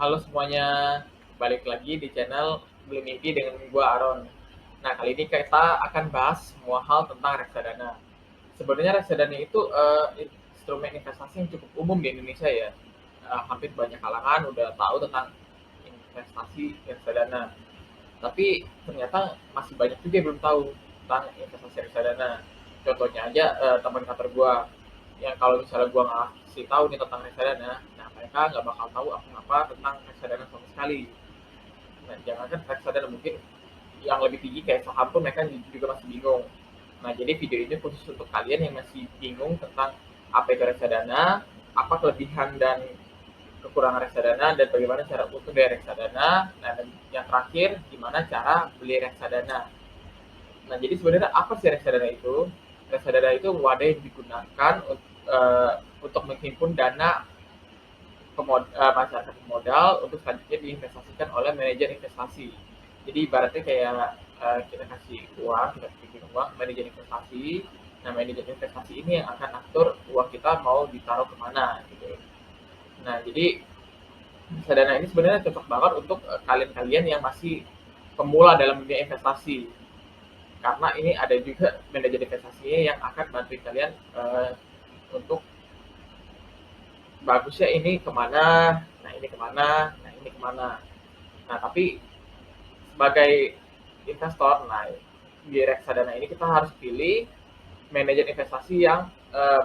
Halo semuanya, balik lagi di channel Beli Mimpi dengan gua Aaron. Nah, kali ini kita akan bahas semua hal tentang reksadana. Sebenarnya reksadana itu instrumen investasi yang cukup umum di Indonesia ya. Hampir banyak kalangan udah tahu tentang investasi reksadana. Tapi ternyata masih banyak juga yang belum tahu tentang investasi reksadana. Contohnya aja teman kantor gua yang kalau misalnya gua ngasih tahu nih tentang reksadana, nah mereka nggak bakal tahu apa-apa tentang reksadana sama sekali. Nah, jangankan reksadana, mungkin yang lebih tinggi kayak saham pun mereka juga masih bingung. Nah, jadi video ini khusus untuk kalian yang masih bingung tentang apa itu reksadana, apa kelebihan dan kekurangan reksadana, dan bagaimana cara untung dari reksadana. Nah, dan yang terakhir, gimana cara beli reksadana. Nah, jadi sebenarnya apa sih reksadana itu? Reksadana itu wadah yang digunakan untuk menghimpun dana masyarakat modal untuk selanjutnya diinvestasikan oleh manajer investasi. Jadi ibaratnya kayak kita kasih uang, kita bikin uang, manajer investasi. Nah, manajer investasi ini yang akan atur uang kita mau ditaruh kemana gitu. Nah, jadi reksadana ini sebenarnya cocok banget untuk kalian-kalian yang masih pemula dalam dunia investasi. Karena ini ada juga manajer investasinya yang akan bantu kalian untuk bagusnya ini kemana, nah ini kemana, nah ini kemana. Nah, tapi sebagai investor, nah di reksadana ini kita harus pilih manajer investasi yang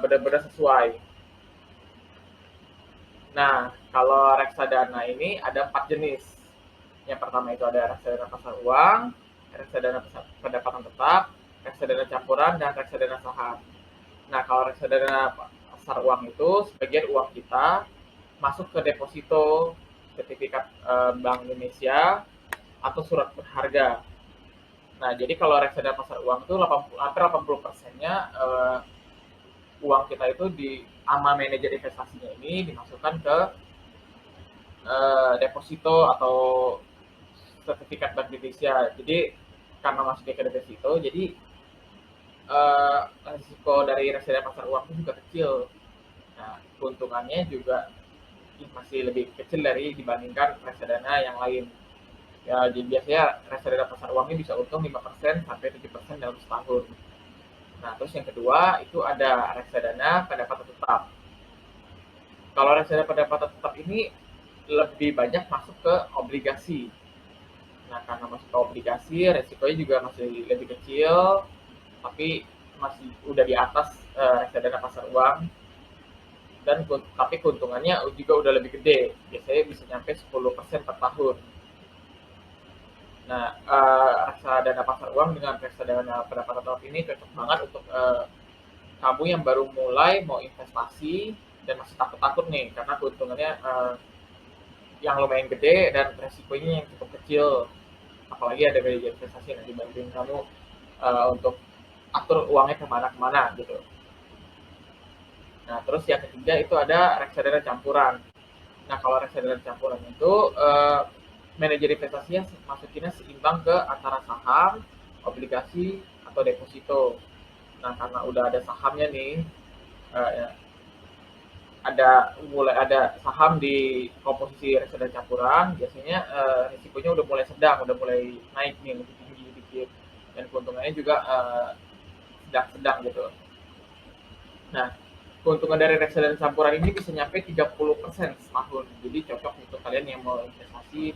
benar-benar sesuai. Nah, kalau reksadana ini ada 4 jenis. Yang pertama itu ada reksadana pasar uang, reksadana pendapatan tetap, reksadana campuran, dan reksadana saham. Nah, kalau reksadana pasar uang itu sebagian uang kita masuk ke deposito, sertifikat Bank Indonesia, atau surat berharga. Nah, jadi kalau reksadana pasar uang itu hampir 80%-nya uang kita itu di sama manajer investasinya ini dimasukkan ke deposito atau sertifikat Bank Indonesia. Jadi karena masuknya ke deposito, jadi risiko dari reksadana pasar uang itu juga kecil. Nah, keuntungannya juga masih lebih kecil dari dibandingkan reksadana yang lain. Ya, jadi biasanya reksadana pasar uang ini bisa untung 5% sampai 7% dalam setahun. Nah, terus yang kedua itu ada reksadana pendapatan tetap. Kalau reksadana pendapatan tetap ini lebih banyak masuk ke obligasi. Nah, karena masuk ke obligasi, resikonya juga masih lebih kecil, tapi masih udah di atas reksadana pasar uang, dan tapi keuntungannya juga udah lebih gede, biasanya bisa nyampe 10% per tahun. Nah, reksadana pasar uang dengan reksadana pendapatan tetap ini cocok banget untuk kamu yang baru mulai mau investasi dan masih takut-takut nih karena keuntungannya yang lumayan gede dan resikonya yang cukup kecil. Apalagi ada manajer investasi yang dibantuin kamu untuk atur uangnya kemana-kemana gitu. Nah, terus yang ketiga itu ada reksadana campuran. Nah, kalau reksadana campuran itu manajer investasinya masukinnya seimbang ke antara saham, obligasi, atau deposito. Nah, karena udah ada sahamnya nih, ya, mulai ada saham di komposisi reksadana campuran, biasanya risikonya udah mulai sedang, udah mulai naik nih, lebih tinggi dikit, dan keuntungannya juga sedang-sedang gitu. Nah, keuntungan dari reksadana campuran ini bisa nyampe 30% setahun. Jadi cocok untuk kalian yang mau investasi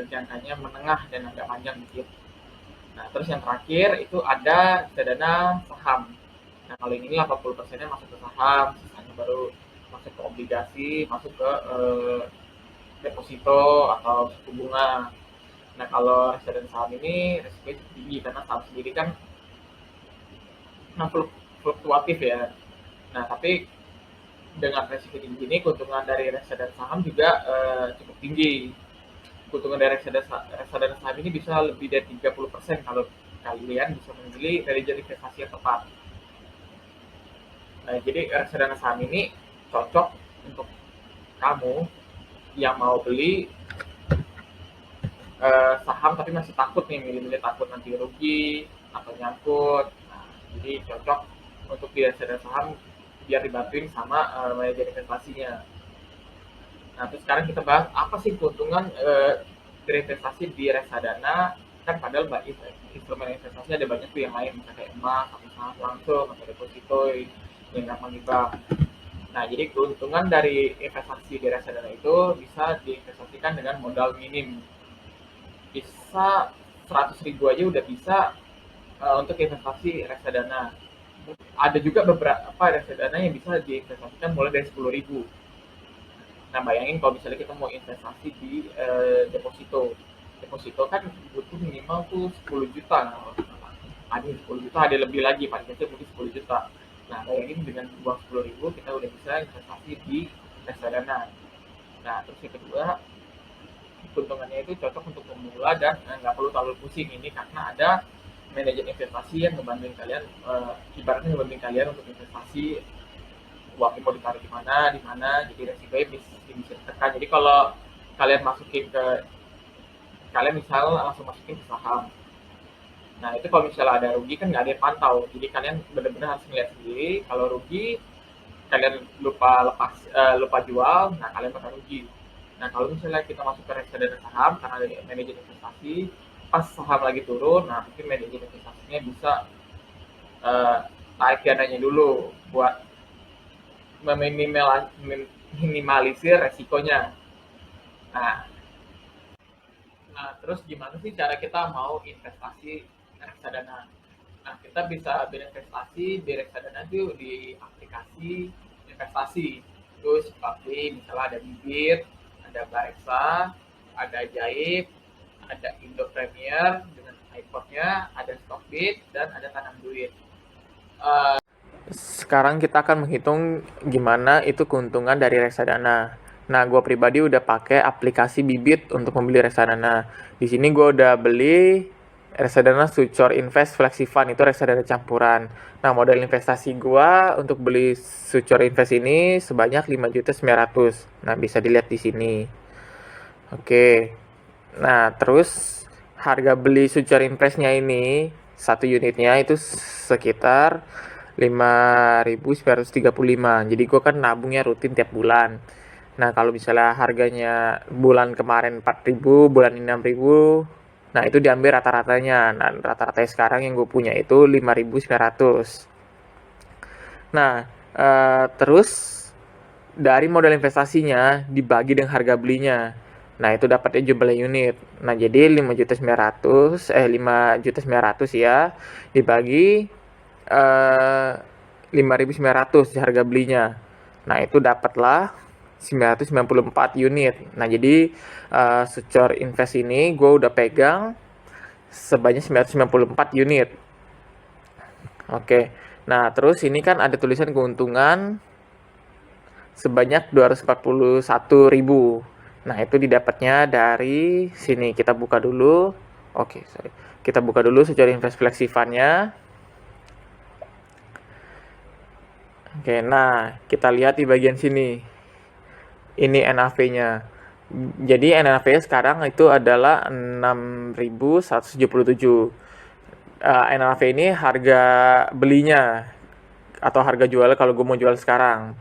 jangkanya menengah dan agak panjang dikit. Nah, terus yang terakhir itu ada reksadana saham. Nah, kalau ini 80%-nya masuk ke saham, sisanya baru masuk ke obligasi, masuk ke deposito atau suku bunga. Nah, kalau reksadana saham ini risikonya cukup tinggi karena saham sendiri kan fluktuatif ya. Nah, tapi dengan resiko tinggi ini, keuntungan dari reksadana saham juga cukup tinggi. Keuntungan dari reksadana saham ini bisa lebih dari 30% kalau kalian bisa memilih manajer investasi yang tepat. Nah, jadi reksadana saham ini cocok untuk kamu yang mau beli saham tapi masih takut nih, milih-milih takut nanti rugi atau nyangkut. Nah, jadi cocok untuk di reksadana saham biar dibantuin sama manajer investasinya. Nah, terus sekarang kita bahas apa sih keuntungan berinvestasi di reksadana. Kan padahal instrumen investasi ada banyak tuh yang lain, misalnya kayak emas, atau saham langsung, atau deposito yang gampang di bank. Nah, jadi keuntungan dari investasi di reksadana itu bisa diinvestasikan dengan modal minim. Bisa 100.000 aja udah bisa untuk investasi reksadana. Ada juga beberapa reksadana yang bisa diinvestasikan mulai dari 10.000. Nah, bayangin kalau misalnya kita mau investasi di deposito. Deposito kan butuh minimal tuh 10 juta. Nah, ada 10 juta, ada lebih lagi, paling kecil mungkin 10 juta. Nah, bayangin dengan uang 10.000 kita udah bisa investasi di reksadana. Nah, terus yang kedua, keuntungannya itu cocok untuk pemula dan nggak perlu terlalu pusing ini karena ada manajer investasi yang membantu kalian, ibaratnya membantu kalian untuk investasi uangnya mau ditaruh di mana, jadi resikonya bisa ditekan. Jadi kalau kalian kalian misalnya langsung masukin ke saham. Nah, itu kalau misalnya ada rugi kan nggak ada yang pantau. Jadi kalian benar-benar harus melihat sendiri. Kalau rugi, kalian lupa jual, nah kalian bakal rugi. Nah, kalau misalnya kita masuk ke reksadana saham karena ada manajer investasi, pas saham lagi turun, nah mungkin manajer investasinya bisa tarik dananya dulu buat meminimalisir resikonya. Nah, terus gimana sih cara kita mau investasi reksadana? Nah, kita bisa berinvestasi di reksadana itu di aplikasi investasi. Terus seperti misalnya ada Bibit, ada Bareksa, ada Jaib, ada Indo Premier dengan iPod-nya, ada Stockbit, dan ada Tanam Duit. Sekarang kita akan menghitung gimana itu keuntungan dari reksadana. Nah, gue pribadi udah pakai aplikasi Bibit untuk membeli reksadana. Di sini gue udah beli reksadana Sucor Invest Flexi Fund, itu reksadana campuran. Nah, modal investasi gue untuk beli Sucor Invest ini sebanyak 5.900.000. Nah, bisa dilihat di sini. Oke. Nah, terus harga beli Sucor Investnya ini satu unitnya itu sekitar 5.935. Jadi gue kan nabungnya rutin tiap bulan. Nah, kalau misalnya harganya bulan kemarin 4.000, bulan ini 6.000, nah itu diambil rata-ratanya. Nah, rata-ratanya sekarang yang gue punya itu 5.900. Nah, terus dari modal investasinya dibagi dengan harga belinya. Nah, itu dapatnya jumlah unit. Nah, jadi 5.900.000 ya dibagi 5.900 harga belinya. Nah, itu dapatlah 994 unit. Nah, jadi Sucor Invest ini gue udah pegang sebanyak 994 unit. Oke. Nah, terus ini kan ada tulisan keuntungan sebanyak 241.000. Nah, itu didapatnya dari sini. Kita buka dulu. Oke, sorry. Kita buka dulu Sucor Invest Flexi Fund-nya. Oke, nah kita lihat di bagian sini. Ini NAV-nya. Jadi NAV sekarang itu adalah 6.177. NAV ini harga belinya atau harga jual kalau gue mau jual sekarang.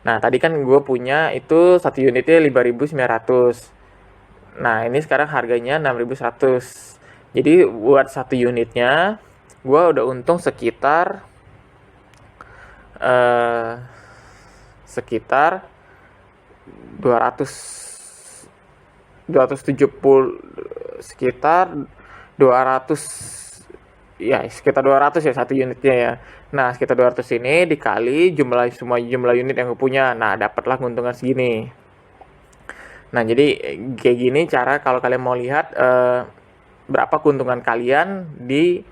Nah, tadi kan gue punya itu satu unitnya 5.900. Nah, ini sekarang harganya 6.100. Jadi buat satu unitnya gue udah untung sekitar sekitar 270, sekitar 200, ya sekitar 200 ya satu unitnya ya. Nah, sekitar 200 ini dikali semua jumlah unit yang gue punya. Nah, dapatlah keuntungan segini. Nah, jadi kayak gini cara kalau kalian mau lihat berapa keuntungan kalian di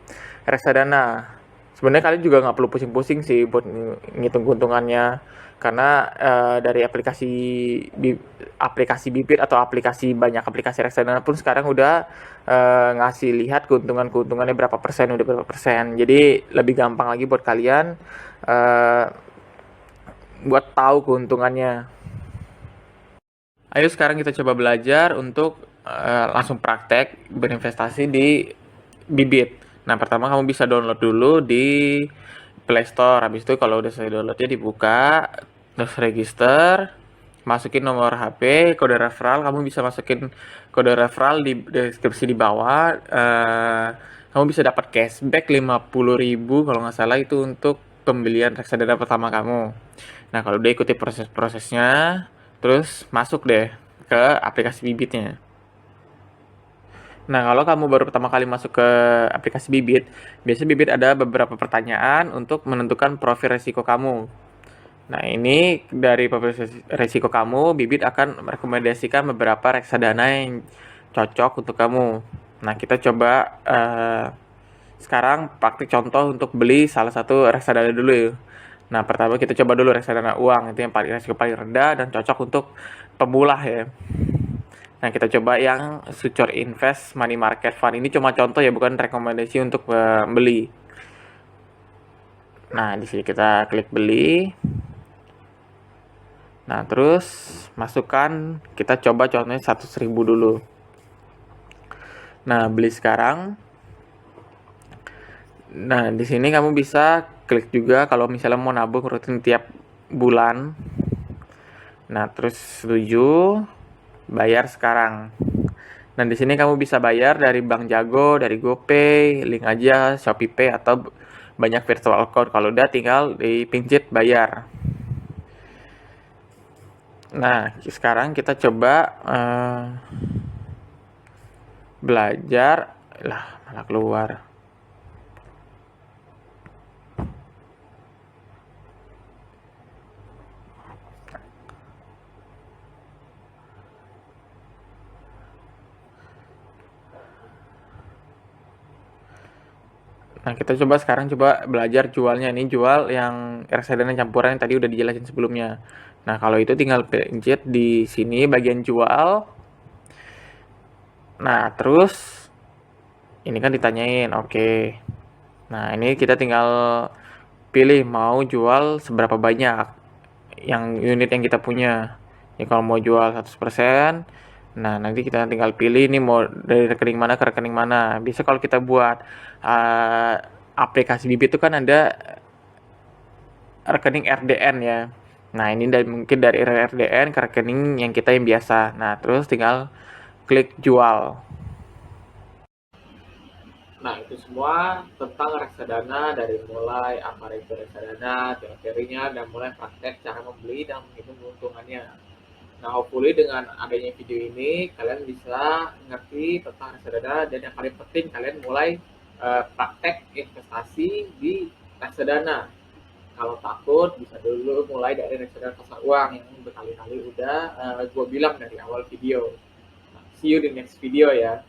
reksadana. Sebenarnya kalian juga nggak perlu pusing-pusing sih buat ngitung keuntungannya, karena dari aplikasi Bibit atau banyak aplikasi reksadana pun sekarang udah ngasih lihat keuntungannya berapa persen, udah berapa persen. Jadi lebih gampang lagi buat kalian buat tahu keuntungannya. Ayo sekarang kita coba belajar untuk langsung praktek berinvestasi di Bibit. Nah, pertama kamu bisa download dulu di Play Store. Habis itu kalau udah selesai downloadnya dibuka, terus register, masukin nomor HP, kode referral. Kamu bisa masukin kode referral di deskripsi di bawah. Kamu bisa dapat cashback 50.000 kalau nggak salah, itu untuk pembelian reksadana pertama kamu. Nah, kalau udah ikuti proses-prosesnya, terus masuk deh ke aplikasi Bibitnya. Nah, kalau kamu baru pertama kali masuk ke aplikasi Bibit, biasanya Bibit ada beberapa pertanyaan untuk menentukan profil resiko kamu. Nah, ini dari profil resiko kamu, Bibit akan merekomendasikan beberapa reksadana yang cocok untuk kamu. Nah, kita coba sekarang praktik contoh untuk beli salah satu reksadana dulu ya. Nah, pertama kita coba dulu reksadana uang, itu yang paling resiko paling rendah dan cocok untuk pemula ya. Nah, kita coba yang Future Invest Money Market Fund. Ini cuma contoh ya, bukan rekomendasi untuk beli. Nah, di sini kita klik beli. Nah, terus masukkan, kita coba contohnya 100.000 dulu. Nah, beli sekarang. Nah, di sini kamu bisa klik juga kalau misalnya mau nabung rutin tiap bulan. Nah, terus setuju, bayar sekarang. Nah, di sini kamu bisa bayar dari Bank Jago, dari GoPay, link aja, ShopeePay, atau banyak virtual account. Kalau udah tinggal dipincit bayar. Nah, sekarang kita coba belajar. Lah, malah keluar. Nah, kita coba sekarang belajar jualnya. Ini jual yang reksadana campuran yang tadi udah dijelasin sebelumnya. Nah, kalau itu tinggal pencet di sini bagian jual. Nah, terus ini kan ditanyain, oke. Nah, ini kita tinggal pilih mau jual seberapa banyak yang unit yang kita punya. Ya, kalau mau jual 100%, nah nanti kita tinggal pilih ini mau dari rekening mana ke rekening mana. Bisa kalau kita buat aplikasi Bibit itu kan ada rekening RDN ya. Nah, ini mungkin dari RDN ke rekening yang kita yang biasa. Nah, terus tinggal klik jual. Nah, itu semua tentang reksadana, dari mulai apa itu reksadana, teori-teorinya, dan mulai praktek cara membeli dan menghitung keuntungannya. Nah, hopefully dengan adanya video ini, kalian bisa ngerti tentang reksadana, dan yang paling penting kalian mulai praktek investasi di reksadana. Kalau takut, bisa dulu mulai dari reksadana pasar uang yang berkali-kali udah gue bilang dari awal video. Nah, see you di next video ya.